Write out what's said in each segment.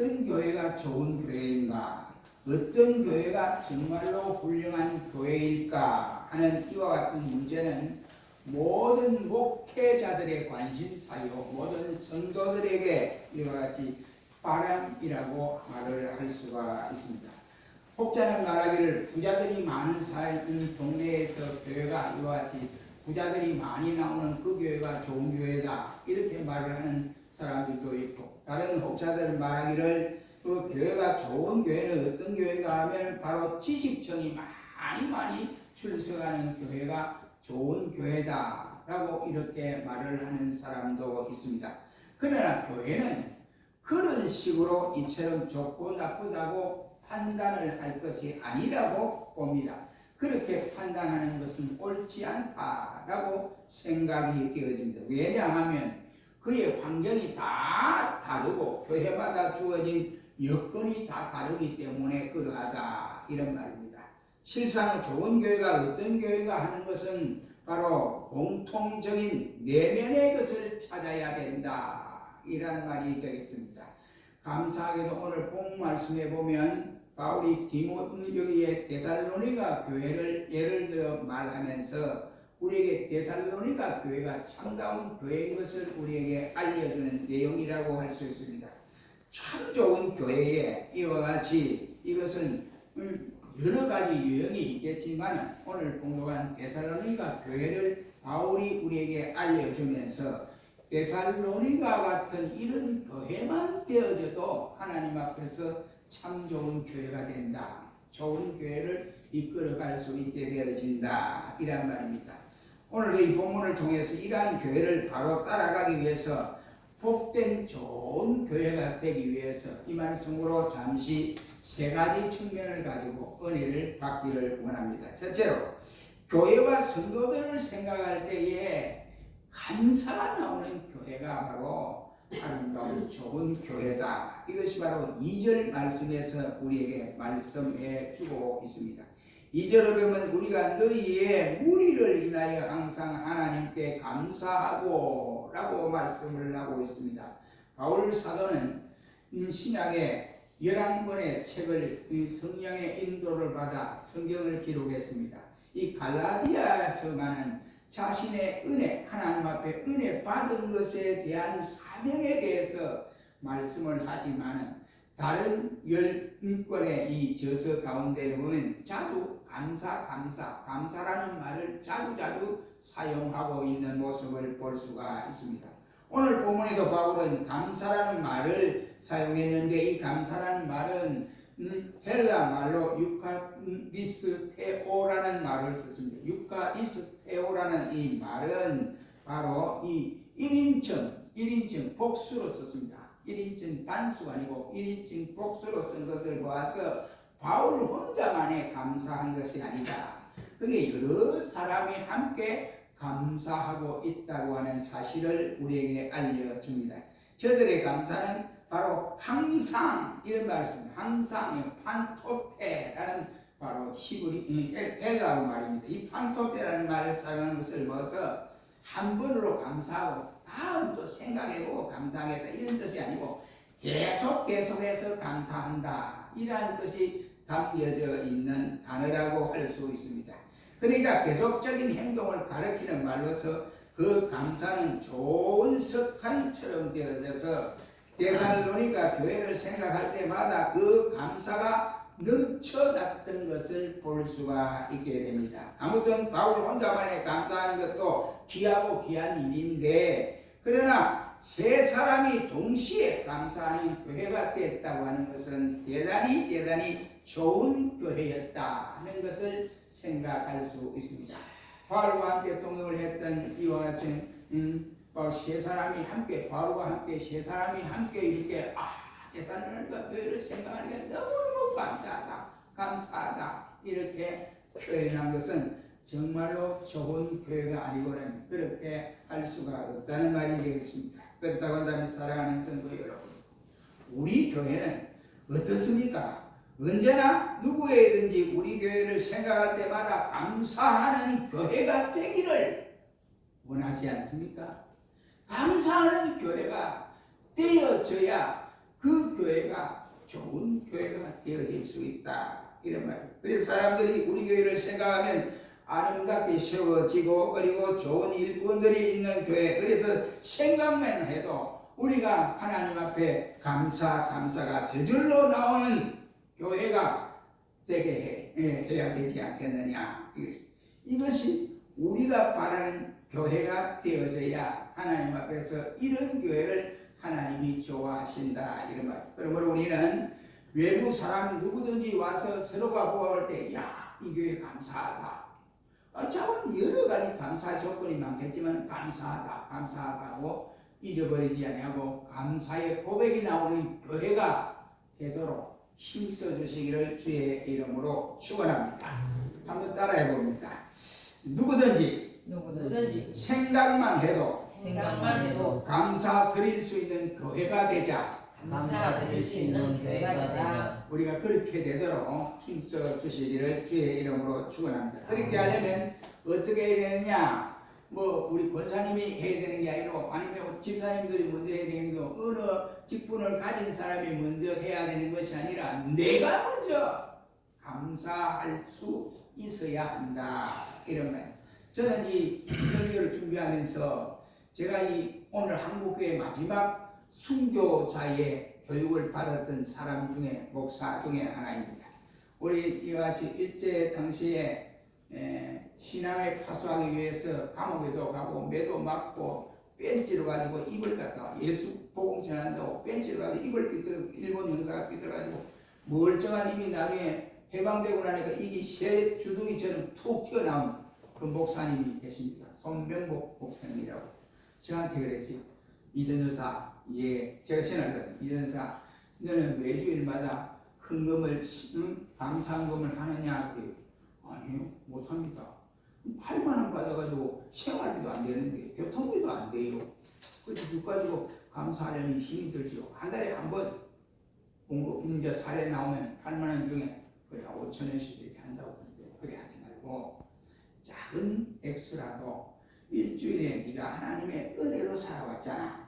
어떤 교회가 좋은 교회인가, 어떤 교회가 정말로 훌륭한 교회일까 하는 이와 같은 문제는 모든 목회자들의 관심사요, 모든 성도들에게 이와 같이 바람이라고 말을 할 수가 있습니다. 혹자는 말하기를 부자들이 많은 사는 동네에서 교회가 이와 같이 부자들이 많이 나오는 그 교회가 좋은 교회다, 이렇게 말을 하는 사람들도 있고, 다른 혹자들은 말하기를 그 교회가 좋은 교회는 어떤 교회가 하면 바로 지식층이 많이 출석하는 교회가 좋은 교회다 라고 이렇게 말을 하는 사람도 있습니다. 그러나 교회는 그런 식으로 이처럼 좋고 나쁘다고 판단을 할 것이 아니라고 봅니다. 그렇게 판단하는 것은 옳지 않다라고 생각이 되어집니다. 왜냐하면 그의 환경이 다 다르고 교회마다 주어진 여건이 다 다르기 때문에 그러하다, 이런 말입니다. 실상 좋은 교회가 어떤 교회가 하는 것은 바로 공통적인 내면의 것을 찾아야 된다, 이런 말이 되겠습니다. 감사하게도 오늘 본 말씀에 보면 바울이 디모데에게 데살로니가 교회를 예를 들어 말하면서 우리에게 데살로니가 교회가 참다운 교회인 것을 우리에게 알려주는 내용이라고 할 수 있습니다. 참 좋은 교회에 이와 같이 이것은 여러 가지 유형이 있겠지만 오늘 공독한 데살로니가 교회를 바울이 우리에게 알려주면서 데살로니가 같은 이런 교회만 되어져도 하나님 앞에서 참 좋은 교회가 된다, 좋은 교회를 이끌어갈 수 있게 되어진다, 이란 말입니다. 오늘 이 본문을 통해서 이러한 교회를 바로 따라가기 위해서 복된 좋은 교회가 되기 위해서 이 말씀으로 잠시 세 가지 측면을 가지고 은혜를 받기를 원합니다. 첫째로, 교회와 성도들을 생각할 때에 감사가 나오는 교회가 바로 아름다운 좋은 교회다. 이것이 바로 2절 말씀에서 우리에게 말씀해 주고 있습니다. 2절을 보면 우리가 너희의 무리를 인하여 항상 하나님께 감사하고 라고 말씀을 하고 있습니다. 바울 사도는 신약의 11권의 책을 성령의 인도를 받아 성경을 기록했습니다. 이 갈라디아서만은 자신의 은혜, 하나님 앞에 은혜 받은 것에 대한 사명에 대해서 말씀을 하지만은 다른 10권의 이 저서 가운데 보면 자주 감사라는 말을 자주 사용하고 있는 모습을 볼 수가 있습니다. 오늘 본문에도 바울은 감사라는 말을 사용했는데 이 감사라는 말은 헬라 말로 유카리스테오라는 말을 썼습니다. 유카리스테오라는 이 말은 바로 이 1인칭 복수로 썼습니다. 1인칭 단수가 아니고 1인칭 복수로 쓴 것을 보아서 바울 혼자만의 감사한 것이 아니다, 그게 여러 사람이 함께 감사하고 있다고 하는 사실을 우리에게 알려줍니다. 저들의 감사는 바로 항상, 이런 말을 씁니다. 항상, 판토테라는 바로 헬라어 말입니다. 이 판토테라는 말을 사용하는 것을 보아서 한 번으로 감사하고 다음 또 생각해보고 감사하겠다, 이런 뜻이 아니고 계속해서 감사한다, 이러한 뜻이 담겨져 있는 단어라고 할 수 있습니다. 그러니까 계속적인 행동을 가리키는 말로서 그 감사는 좋은 습관처럼 되어져서 데살로니가 교회를 생각할 때마다 그 감사가 넘쳐났던 것을 볼 수가 있게 됩니다. 아무튼 바울 혼자만의 감사하는 것도 귀하고 귀한 일인데, 그러나 세 사람이 동시에 감사하는 교회가 됐다고 하는 것은 대단히 좋은 교회였다는 것을 생각할 수 있습니다. 바울과 함께 동역을 했던 이와 같은 세 사람이 함께, 바울과 함께 세 사람이 함께 이렇게 데살로니가 교회를 생각하니까 너무너무 감사하다 이렇게 표현한 것은 정말로 좋은 교회가 아니고는 그렇게 할 수가 없다는 말이 되겠습니다. 그렇다고 한다면 사랑하는 성도 여러분, 우리 교회는 어떻습니까? 언제나 누구에든지 우리 교회를 생각할 때마다 감사하는 교회가 되기를 원하지 않습니까? 감사하는 교회가 되어져야 그 그 교회가 좋은 교회가 되어질 수 있다. 이런 말이에요. 그래서 사람들이 우리 교회를 생각하면 아름답게 세워지고 그리고 좋은 일꾼들이 있는 교회. 그래서 생각만 해도 우리가 하나님 앞에 감사가 저절로 나오는 교회가 되게 해야 되지 않겠느냐. 이것이 우리가 바라는 교회가 되어져야 하나님 앞에서 이런 교회를 하나님이 좋아하신다. 이런 말. 그러므로 우리는 외부 사람 누구든지 와서 서로가 보아올 때, 야, 이 교회 감사하다. 자원 여러 가지 감사 조건이 많겠지만 감사하다고 잊어버리지 아니하고 감사의 고백이 나오는 교회가 되도록 힘써 주시기를 주의 이름으로 축원합니다. 한번 따라해 봅니다. 누구든지 생각만 해도 감사 드릴 수 있는 교회가 되자. 감사드릴 수 있는 교회가 되자. 우리가 그렇게 되도록 힘써 주시기를 주의 이름으로 축원합니다. 그렇게 하려면 어떻게 해야 되느냐? 뭐 우리 권사님이 해야 되는 게 아니고 아니면 집사님들이 먼저 해야 되는 게 어느 직분을 가진 사람이 먼저 해야 되는 것이 아니라 내가 먼저 감사할 수 있어야 한다. 이런 말. 저는 이 설교를 준비하면서 제가 이 오늘 한국교회 마지막 순교자의 교육을 받았던 사람 중에 목사 중에 하나입니다. 우리 이와 같이 일제 당시에 신앙을 파수하기 위해서 감옥에도 가고 매도 맞고 벤치로 가지고 입을 갖다가 예수 복음 전한다고 벤치로 가지고 입을 삐뚤어 일본 형사가 삐뚤어가지고 멀쩡한 입이 나중에 해방되고 나니까 이게 새 주둥이처럼 툭 튀어나온 그 목사님이 계십니다. 손병복 목사님이라고 저한테 그랬어요. 이든여사, 제가 신앙하거든요. 이든여사, 너는 매주일마다 헌금을 감사헌금을 하느냐? 아니요, 못합니다. 8만 원 받아가지고 생활비도 안 되는데 교통비도 안 돼요. 그래서 그거 가지고 감사하려면 힘이 들죠. 한 달에 한 번 공급 이제 사례 나오면 8만 원 중에 그래 5천 원씩 이렇게 한다고 하는데 그래 하지 말고 작은 액수라도 일주일에 네가 하나님의 은혜로 살아왔잖아.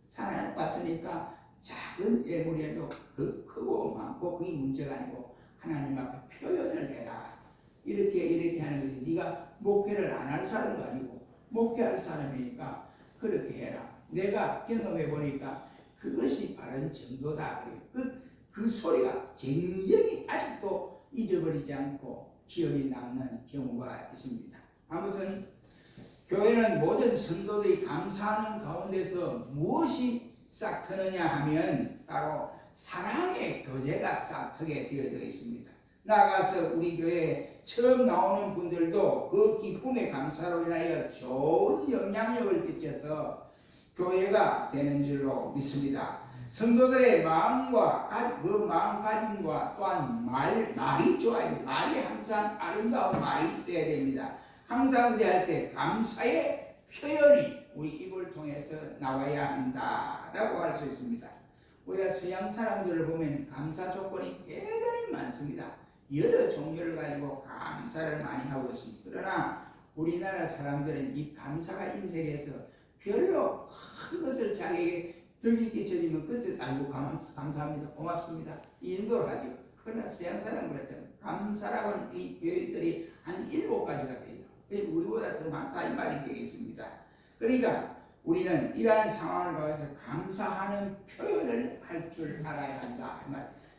살아봤으니까 작은 예물에도 그 크고 많고 그게 문제가 아니고 하나님 앞에 표현을 해라. 이렇게 하는 것이 네가 목회를 안 할 사람도 아니고 목회할 사람이니까 그렇게 해라. 내가 경험해 보니까 그것이 바른 정도다. 그 소리가 굉장히 아직도 잊어버리지 않고 기억이 남는 경우가 있습니다. 아무튼 교회는 모든 성도들이 감사하는 가운데서 무엇이 싹트느냐 하면 바로 사랑의 교제가 싹트게 되어져 있습니다. 나아가서 우리 교회에 처음 나오는 분들도 그 기쁨의 감사로 인하여 좋은 영향력을 끼쳐서 교회가 되는 줄로 믿습니다. 성도들의 마음과 그 마음가짐과 또한 말이 좋아야 돼. 말이 항상 아름다운 말이 있어야 됩니다. 항상 의대할 때 감사의 표현이 우리 입을 통해서 나와야 한다라고 할 수 있습니다. 우리가 서양 사람들을 보면 감사 조건이 대단히 많습니다. 여러 종류를 가지고 감사를 많이 하고 있습니다. 그러나 우리나라 사람들은 이 감사가 인생에서 별로 큰 것을 자기에게 덕이 끼쳐지면 끝에 아이고 감사합니다. 고맙습니다. 이 정도로 하죠. 그러나 서양 사람은 그렇잖아요. 감사라고는 이 교회들이 한 7가지가 돼요. 우리보다 더 많다 이 말이 되겠습니다. 그러니까 우리는 이러한 상황을 가해서 감사하는 표현을 할 줄 알아야 한다.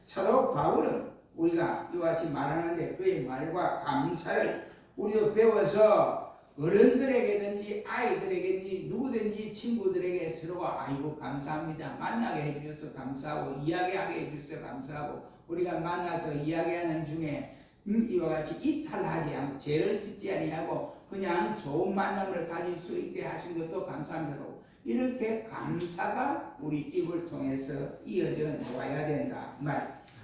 사도 바울은 우리가 이와 같이 말하는데 그의 말과 감사를 우리도 배워서 어른들에게든지 아이들에게든지 누구든지 친구들에게 서로가 아이고 감사합니다. 만나게 해주셔서 감사하고 이야기하게 해주셔서 감사하고 우리가 만나서 이야기하는 중에 이와 같이 이탈하지 않고 죄를 짓지 아니하고 그냥 좋은 만남을 가질 수 있게 하신 것도 감사합니다. 이렇게 감사가 우리 입을 통해서 이어져 와야 된다.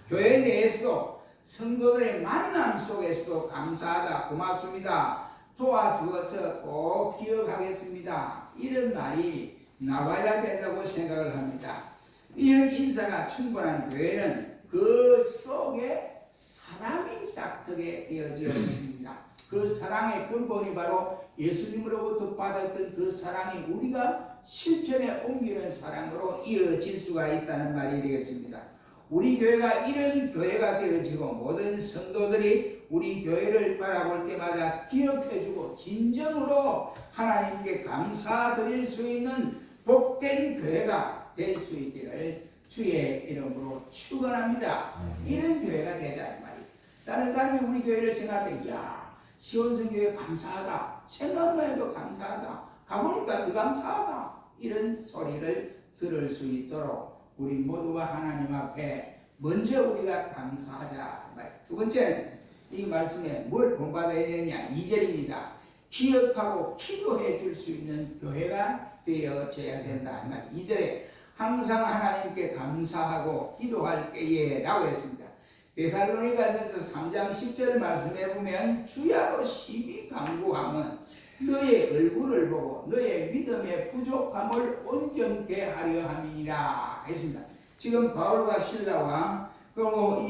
교회 내에서도 성도들의 만남 속에서도 감사하다, 고맙습니다, 도와주어서 꼭 기억하겠습니다, 이런 말이 나와야 된다고 생각을 합니다. 이런 인사가 충분한 교회는 그 속에 사랑이 싹트게 되어져 있습니다. 그 사랑의 근본이 바로 예수님으로부터 받았던 그 사랑이 우리가 실천에 옮기는 사랑으로 이어질 수가 있다는 말이 되겠습니다. 우리 교회가 이런 교회가 되어지고 모든 성도들이 우리 교회를 바라볼 때마다 기억해주고 진정으로 하나님께 감사드릴 수 있는 복된 교회가 될 수 있기를 주의 이름으로 축원합니다. 이런 교회가 되자 이 말이에요. 다른 사람이 우리 교회를 생각할 때 야 시온성교회 감사하다, 생각만 해도 감사하다, 가보니까 더 감사하다, 이런 소리를 들을 수 있도록 우리 모두가 하나님 앞에 먼저 우리가 감사하자. 두 번째는 이 말씀에 뭘 본받아야 되느냐, 2절입니다. 기억하고 기도해 줄 수 있는 교회가 되어져야 된다. 2절에 항상 하나님께 감사하고 기도할 때에 라고 했습니다. 데살로니가전서 3장 10절 말씀에 보면 주야로 심히 간구하면 너의 얼굴을 보고 너의 믿음의 부족함을 온전케 하려 함이니라 했습니다. 지금 바울과 실라와 그리고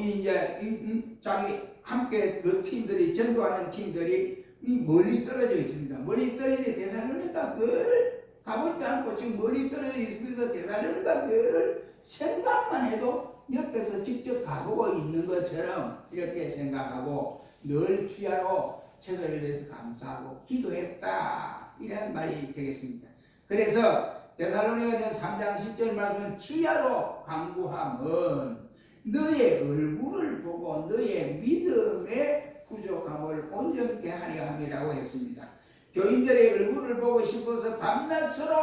자기 함께 그 팀들이 전도하는 팀들이 멀리 떨어져 있습니다. 멀리 떨어져 데살로니가 교회를 가보지 않고 지금 멀리 떨어져 있으면서 데살로니가 교회를 생각만 해도 옆에서 직접 가보고 있는 것처럼 이렇게 생각하고 늘 주야로 저들을 위해서 감사하고 기도했다, 이런 말이 되겠습니다. 그래서 데살로니가전 3장 10절 말씀은 주야로 간구하면 너의 얼굴을 보고 너의 믿음의 부족함을 온전케 하려 함이라고 했습니다. 교인들의 얼굴을 보고 싶어서 밤낮으로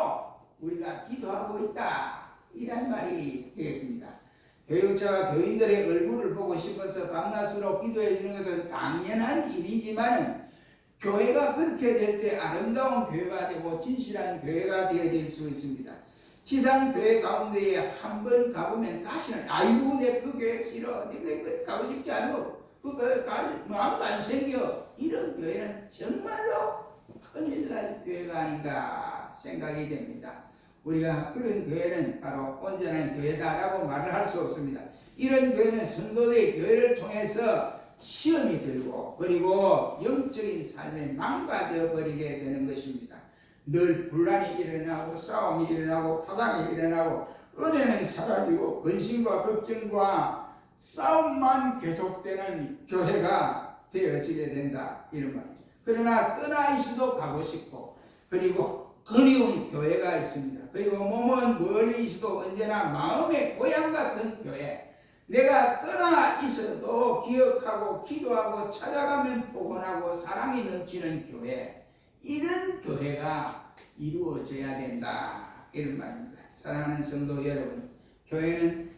우리가 기도하고 있다, 이런 말이 되겠습니다. 교육자가 교인들의 얼굴을 보고 싶어서 밤낮으로 기도해 주는 것은 당연한 일이지만 교회가 그렇게 될 때 아름다운 교회가 되고 진실한 교회가 되어질 수 있습니다. 지상 교회 가운데에 한 번 가보면 다시는 아이고 내 그 교회 싫어, 내가 가고 싶지 않아, 그 교회 갈 마음도 안 생겨, 이런 교회는 정말로 큰일 날 교회가 아닌가 생각이 됩니다. 우리가 그런 교회는 바로 온전한 교회다라고 말을 할 수 없습니다. 이런 교회는 성도들의 교회를 통해서 시험이 들고 그리고 영적인 삶에 망가져 버리게 되는 것입니다. 늘 분란이 일어나고 싸움이 일어나고 파장이 일어나고 은혜는 사라지고 근심과 걱정과 싸움만 계속되는 교회가 되어지게 된다, 이런 말이죠. 그러나 떠나 있어도 가고 싶고 그리고 그리운 교회가 있습니다. 그리고 몸은 멀리 있어도 언제나 마음의 고향 같은 교회, 내가 떠나 있어도 기억하고 기도하고 찾아가면 복원하고 사랑이 넘치는 교회, 이런 교회가 이루어져야 된다, 이런 말입니다. 사랑하는 성도 여러분, 교회는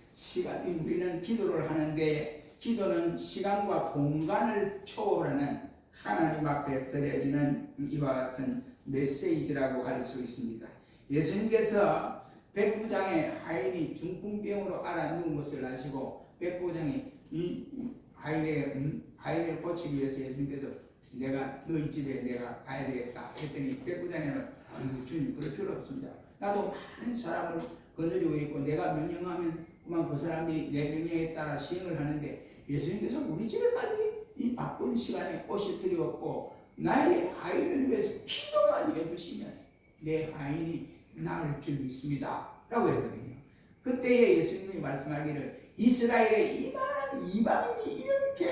우리는 기도를 하는데 기도는 시간과 공간을 초월하는 하나님 앞에 드려지는 이와 같은 메시지라고 할 수 있습니다. 예수님께서 백부장의 하인이 중풍병으로 앓아 누운 것을 아시고 백부장이 이 하인을 고치기 위해서 예수님께서 내가 너희 집에 내가 가야 되겠다 했더니 백부장이는 아이고 주님 그럴 필요 없습니다. 나도 많은 사람을 거느리고 있고 내가 명령하면 그만 그 사람이 내 명령에 따라 시행을 하는데 예수님께서 우리 집에까지 이 바쁜 시간에 오실 필요 없고 나의 하인을 위해서 기도만 해주시면 내 하인이 나을 줄 믿습니다 라고 했거든요. 그때에 예수님이 말씀하기를 이스라엘의 이만한 이방인이 이렇게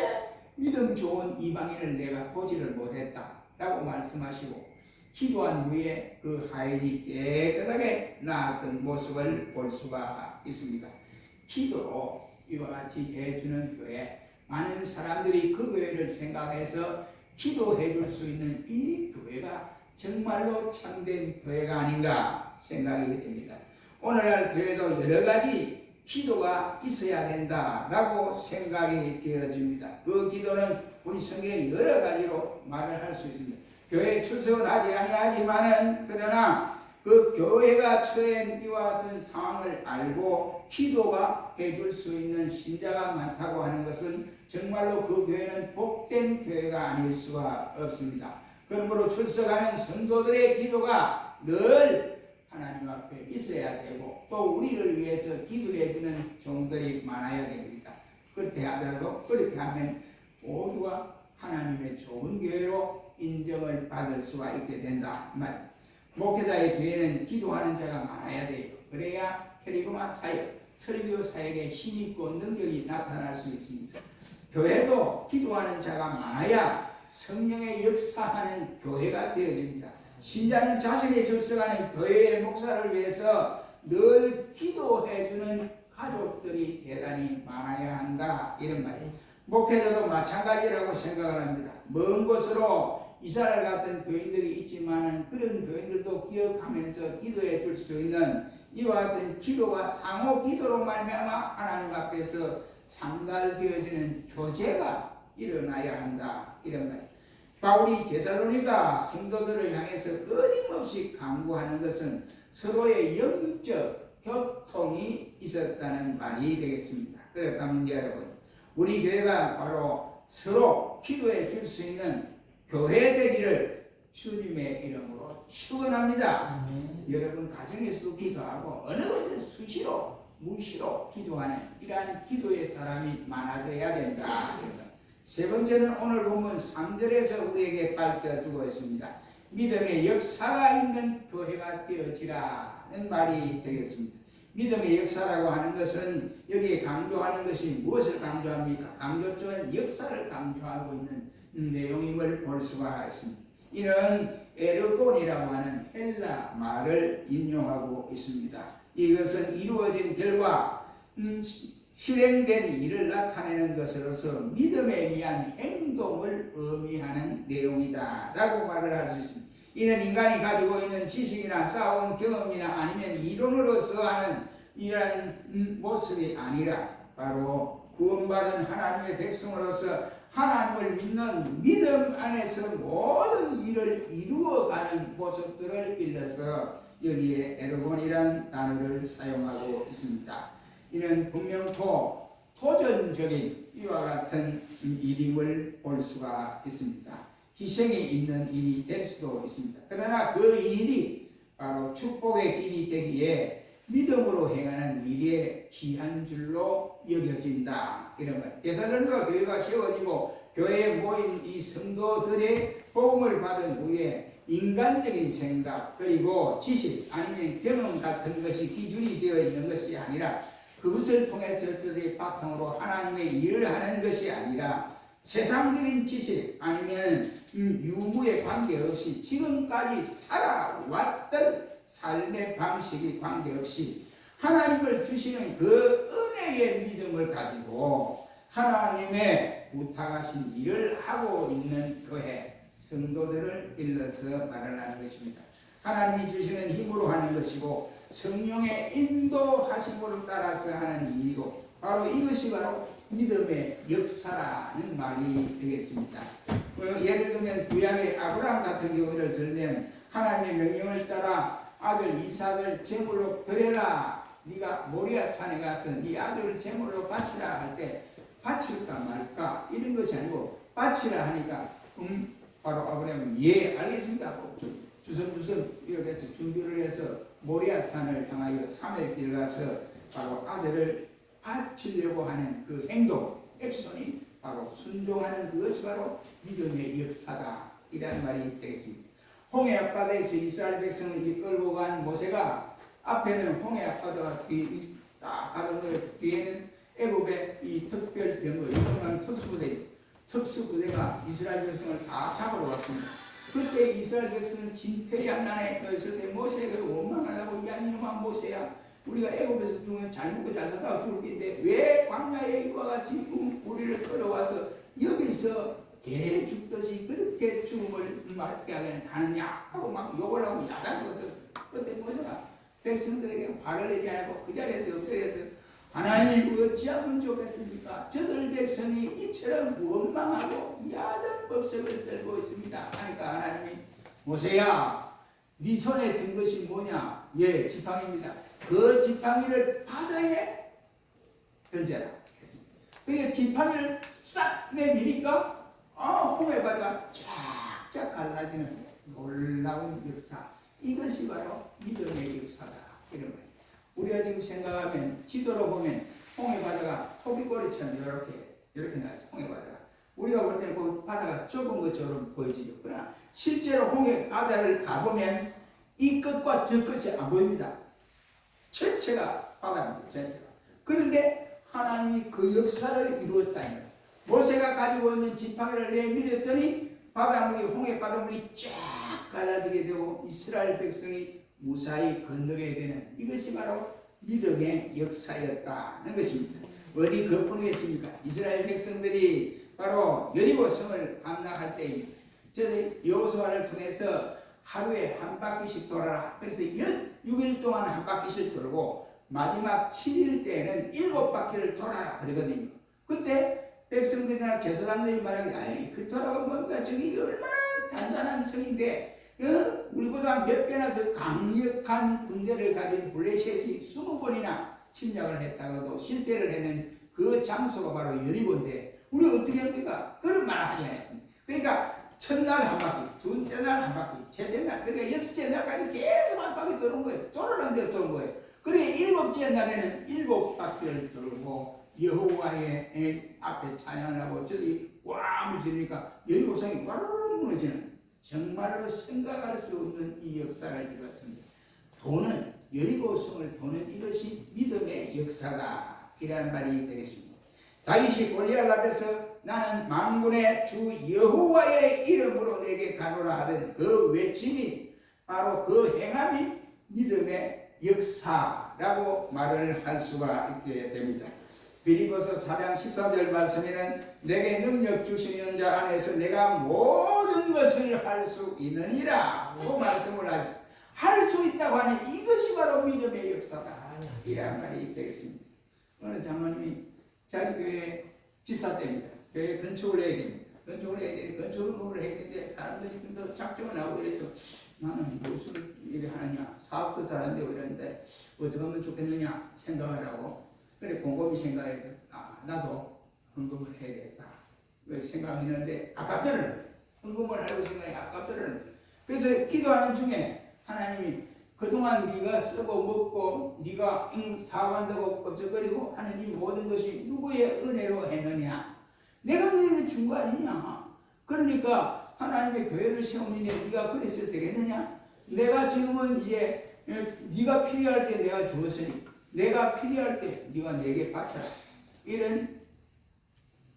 믿음 좋은 이방인을 내가 보지를 못했다 라고 말씀하시고 기도한 후에 그 하인이 깨끗하게 나았던 모습을 볼 수가 있습니다. 기도로 이와 같이 해주는 교회, 많은 사람들이 그 교회를 생각해서 기도해 줄 수 있는 이 교회가 정말로 참된 교회가 아닌가 생각이 됩니다. 오늘날 교회도 여러 가지 기도가 있어야 된다라고 생각이 되어집니다. 그 기도는 우리 성경에 여러 가지로 말을 할 수 있습니다. 교회에 출석은 하지 아니하지만은 그러나 그 교회가 처한 이와 같은 상황을 알고 기도가 해줄 수 있는 신자가 많다고 하는 것은 정말로 그 교회는 복된 교회가 아닐 수가 없습니다. 그러므로 출석하는 성도들의 기도가 늘 하나님 앞에 있어야 되고 또 우리를 위해서 기도해주는 종들이 많아야 됩니다. 그렇게 하더라도 그렇게 하면 모두가 하나님의 좋은 교회로 인정을 받을 수가 있게 된다. 목회자의 뒤에는 기도하는 자가 많아야 돼요. 그래야 캐리그마 사역, 설교사에게 힘있고 능력이 나타날 수 있습니다. 교회도 기도하는 자가 많아야 성령의 역사하는 교회가 되어집니다. 신자는 자신이 출석하는 교회의 목사를 위해서 늘 기도해주는 가족들이 대단히 많아야 한다, 이런 말이에요. 목회자도 마찬가지라고 생각을 합니다. 먼 곳으로 이사를 갔던 교인들이 있지만 그런 교인들도 기억하면서 기도해 줄 수 있는 이와 같은 기도가 상호 기도로 말미암아 하나님 앞에서 상달되어지는 교제가 일어나야 한다, 이런 말이에요. 바울이 데살로니가 성도들을 향해서 끊임없이 강구하는 것은 서로의 영적 교통이 있었다는 말이 되겠습니다. 그렇다면 여러분, 우리 교회가 바로 서로 기도해 줄 수 있는 교회 되기를 주님의 이름으로 축원합니다. 여러분 가정에서도 기도하고 어느 곳에 수시로 무시로 기도하는 이러한 기도의 사람이 많아져야 된다. 세 번째는 오늘 보면 3절에서 우리에게 밝혀주고 있습니다. 믿음의 역사가 있는 교회가 되어지라는 말이 되겠습니다. 믿음의 역사라고 하는 것은 여기에 강조하는 것이 무엇을 강조합니까? 강조점은 역사를 강조하고 있는 내용임을 볼 수가 있습니다. 이는 에르곤이라고 하는 헬라 말을 인용하고 있습니다. 이것은 이루어진 결과 실행된 일을 나타내는 것으로서 믿음에 의한 행동을 의미하는 내용이다 라고 말을 할 수 있습니다. 이는 인간이 가지고 있는 지식이나 쌓아온 경험이나 아니면 이론으로서 하는 이러한 모습이 아니라 바로 구원받은 하나님의 백성으로서 하나님을 믿는 믿음 안에서 모든 일을 이루어가는 모습들을 일러서 여기에 에르곤이라는 단어를 사용하고 있습니다. 이는 분명 도전적인 이와 같은 일임을 볼 수가 있습니다. 희생이 있는 일이 될 수도 있습니다. 그러나 그 일이 바로 축복의 길이 되기에 믿음으로 행하는 일에 귀한 줄로 여겨진다, 이런 말. 데살로니가 교회가 세워지고 교회에 모인 이 성도들의 복음을 받은 후에 인간적인 생각 그리고 지식 아니면 경험 같은 것이 기준이 되어 있는 것이 아니라 그것을 통해서 저들의 바탕으로 하나님의 일을 하는 것이 아니라 세상적인 지식 아니면 유무에 관계없이 지금까지 살아왔던 삶의 방식이 관계없이 하나님을 주시는 그 은혜의 믿음을 가지고 하나님의 부탁하신 일을 하고 있는 교회 성도들을 일러서 말을 하는 것입니다. 하나님이 주시는 힘으로 하는 것이고 성령의 인도하심으로 따라서 하는 일이고 바로 이것이 바로 믿음의 역사라는 말이 되겠습니다. 예를 들면 구약의 아브라함 같은 경우를 들면 하나님의 명령을 따라 아들 이삭을 제물로 드려라. 네가 모리아 산에 가서 네 아들을 제물로 바치라 할 때 바칠까 말까 이런 것이 아니고 바치라 하니까 바로 아브라함은 예 알겠습니다. 주섬주섬 이렇게 준비를 해서 모리아 산을 향하여 3일 길 가서 바로 아들을 바치려고 하는 그 행동, 액션이 바로 순종하는 그것이 바로 믿음의 역사다 이라는 말이 되겠습니다. 홍해 앞바다에서 이스라엘 백성을 이끌고 간 모세가 앞에는 홍해 앞바다가 딱 가는 뒤에는 애굽의 이 특별병거, 이동한 특수부대가 이스라엘 백성을 다 잡으러 왔습니다. 그때 이스라엘 백성은 진퇴양난에 있을 때 모세에게 원망하려고 야 이놈아 모세야 우리가 애굽에서 죽으면 잘 먹고 잘 살다가 죽을 텐데 왜 광야에 이와 같이 우리를 끌어와서 여기서 개 죽듯이 그렇게 죽음을 맞게 하느냐 하고 막 욕을 하고 야단을 것을 그때 모세가 백성들에게 발을 내지 않고 그 자리에서 엎드려서 하나님 어찌하면 좋겠습니까? 저들 백성이 이처럼 원망하고 야단 법석을 들고 있습니다 하니까 하나님이 모세야 네 손에 든 것이 뭐냐? 예 지팡이입니다. 그 지팡이를 바다에 던져라 했습니다. 그러니까 지팡이를 싹 내미니까 홍해 바다가 쫙쫙 갈라지는 놀라운 역사 이것이 바로 믿음의 역사다 이런 거예요. 우리가 지금 생각하면 지도로 보면 홍해 바다가 토끼꼬리처럼 이렇게 나왔어요. 홍해 바다가 우리가 볼 때는 그 바다가 좁은 것처럼 보이지요. 그러나 실제로 홍해 바다를 가보면 이 끝과 저 끝이 안 보입니다. 전체가 바다입니다. 전체가. 그런데 하나님이 그 역사를 이루었다니. 모세가 가지고 있는 지팡이를 내밀었더니 바닷물이 홍해 바닷물이 쫙 갈라지게 되고 이스라엘 백성이 무사히 건너게 되는 이것이 바로 믿음의 역사였다는 것입니다. 어디 거꾸로겠습니까? 이스라엘 백성들이 바로 여리고 성을 함락할 때입니다. 저는 여호수아를 통해서 하루에 한 바퀴씩 돌아라. 그래서 6일 동안 한 바퀴씩 돌고 마지막 7일 때는 7바퀴를 돌아라 그러거든요. 그때 백성들이나 제사장들이 말하기, 아이 그 돌아보면 저기 얼마나 단단한 성인데 우리보다 몇 배나 더 강력한 군대를 가진 블레셋이 20번이나 침략을 했다가도 실패를 했는 그 장소가 바로 여리고인데 우리 어떻게 합니까? 그런 말 하지 않았습니다. 그러니까 첫날 한 바퀴, 둘째 날 한 바퀴, 셋째 날, 그러니까 여섯째 날까지 계속 한 바퀴 도는 거예요. 도는 대로 도는 거예요. 그래 일곱째 날에는 7바퀴를 돌고 여호와의 앞에 찬양을 하고 저기 꽝을 지르니까 여리고성이 와르르 무너지는 정말로 생각할 수 없는 이 역사를 이루었습니다. 도는 여리고성을 도는 이것이 믿음의 역사다 이라는 말이 되겠습니다. 다윗이 골리앗 앞에서 나는 만군의 주 여호와의 이름으로 내게 가노라 하던 그 외침이 바로 그 행함이 믿음의 역사라고 말을 할 수가 있게 됩니다. 빌립보서 4장 13절 말씀에는 내게 능력 주시는 자 안에서 내가 모든 것을 할 수 있느니라 고 말씀을 하시고 할 수 있다고 하는 이것이 바로 믿음의 역사다 이란 말이 되겠습니다. 어느 장로님이 자기 교회 집사 때입니다. 교회 건축을 해야 됩니다. 건축을 해야 되는데 건축을 해야 되는데 사람들이 좀 더 작정을 하고 그래서 나는 무엇을 이래 하느냐 사업도 잘하는데 이러는데 어떻게 하면 좋겠느냐 생각을 하고 그래 곰곰이 생각해서 나도 헌금을 해야 되겠다 생각했는데 아깝더라는 거예요. 헌금을 하려고 생각해 아깝더라는 거예요. 그래서 기도하는 중에 하나님이 그동안 네가 쓰고 먹고 네가 사고한다고 껍적거리고 하는 이 모든 것이 누구의 은혜로 했느냐 내가 너에게 준 거 아니냐. 그러니까 하나님의 교회를 세우느냐 네가 그랬을 되겠느냐. 내가 지금은 이제 네가 필요할 때 내가 주었으니 내가 필요할 때 네가 내게 바쳐라 이런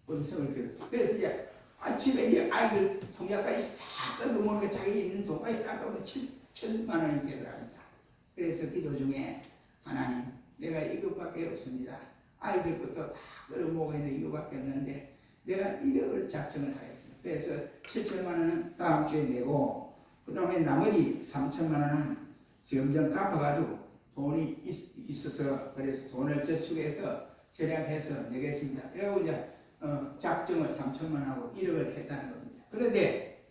음성을 들었어. 그래서 이제 아침에 이제 아이들 통장까지 싹 뜯어먹는 자기 있는 돈까지 싹 뜯어먹는 7천만 원이 되더랍니다. 그래서 기도 중에 하나님 내가 이것밖에 없습니다. 아이들 것도 다 끌어모아야 돼 이거밖에 없는데 내가 1억을 작정을 하겠습니다. 그래서 7천만 원은 다음 주에 내고 그 다음에 나머지 3천만 원은 점점 갚아가지고 돈이 있어서 그래서 돈을 저축해서 절약해서 내겠습니다. 이러고 이제 작정을 3천만 하고 1억을 했다는 겁니다. 그런데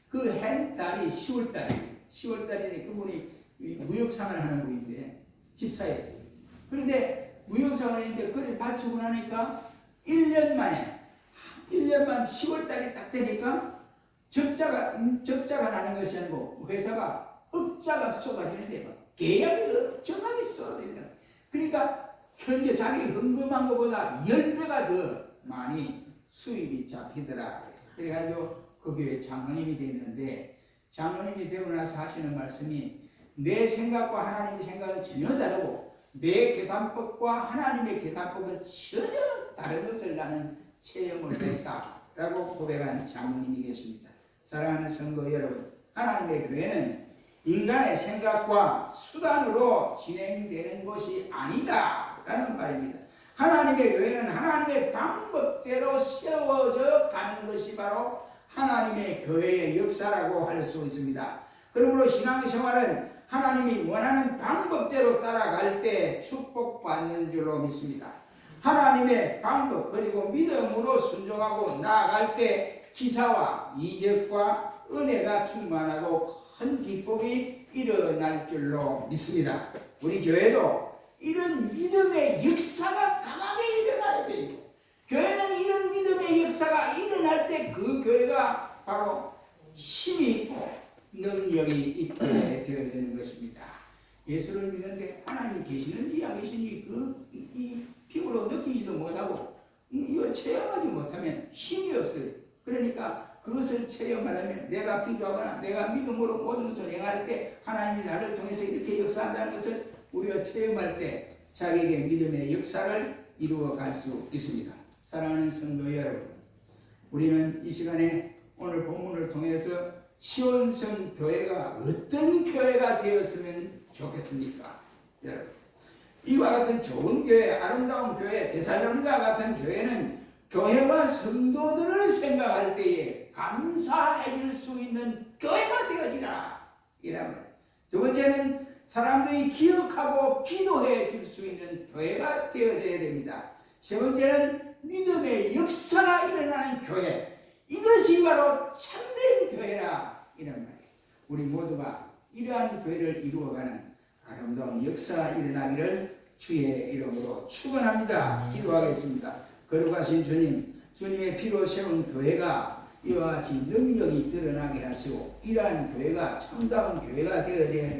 그 한 달이 10월달이에요. 10월달에 그분이 무역상을 하는 분인데 집사였어요. 그런데 무역상을 했는데 그걸 바치고 나니까 1년 만에 10월달이 딱 되니까 적자가 나는 것이 아니고 회사가 흑자가 쏟아지는데 계약이 엄청나게 쏟아지더라고요. 그러니까 현재 자기 헌금한 것보다 10배가 더 많이 수입이 잡히더라. 그래가지고 그 교회 장로님이 됐는데 장로님이 되고 나서 하시는 말씀이 내 생각과 하나님의 생각은 전혀 다르고 내 계산법과 하나님의 계산법은 전혀 다른 것을 나는 체험을 했다라고 고백한 장로님이 계십니다. 사랑하는 성도 여러분, 하나님의 교회는 인간의 생각과 수단으로 진행되는 것이 아니다라는 말입니다. 하나님의 교회는 하나님의 방법대로 세워져 가는 것이 바로 하나님의 교회의 역사라고 할 수 있습니다. 그러므로 신앙생활은 하나님이 원하는 방법대로 따라갈 때 축복받는 줄로 믿습니다. 하나님의 방법 그리고 믿음으로 순종하고 나아갈 때 기사와 이적과 은혜가 충만하고 큰 기쁨이 일어날 줄로 믿습니다. 우리 교회도 이런 믿음의 역사가 강하게 일어나야 돼요. 교회는 이런 믿음의 역사가 일어날 때 그 교회가 바로 힘이 있고 능력이 있게 되어지는 것입니다. 예수를 믿는데 하나님 계시는지 안 계시는지 이 피부로 느끼지도 못하고 이거 체험하지 못하면 힘이 없어요. 그러니까 그것을 체험하려면 내가 기도하거나 내가 믿음으로 모든 것을 행할 때 하나님이 나를 통해서 이렇게 역사한다는 것을 우리가 체험할 때 자기에게 믿음의 역사를 이루어 갈 수 있습니다. 사랑하는 성도 여러분, 우리는 이 시간에 오늘 본문을 통해서 시온성 교회가 어떤 교회가 되었으면 좋겠습니까? 여러분, 이와 같은 좋은 교회, 아름다운 교회, 데살로니가 같은 교회는 교회와 성도들을 생각할 때에 감사해 줄 수 있는 교회가 되어지라. 이란 말. 두 번째는 사람들이 기억하고 기도해 줄 수 있는 교회가 되어져야 됩니다. 세 번째는 믿음의 역사가 일어나는 교회. 이것이 바로 참된 교회라. 이란 말이에요. 우리 모두가 이러한 교회를 이루어가는 아름다운 역사 일어나기를 주의 이름으로 축원합니다. 기도하겠습니다. 거룩하신 주님, 주님의 피로 세운 교회가 이와 같이 능력이 드러나게 하시고 이러한 교회가 참다운 교회가 되어야 되는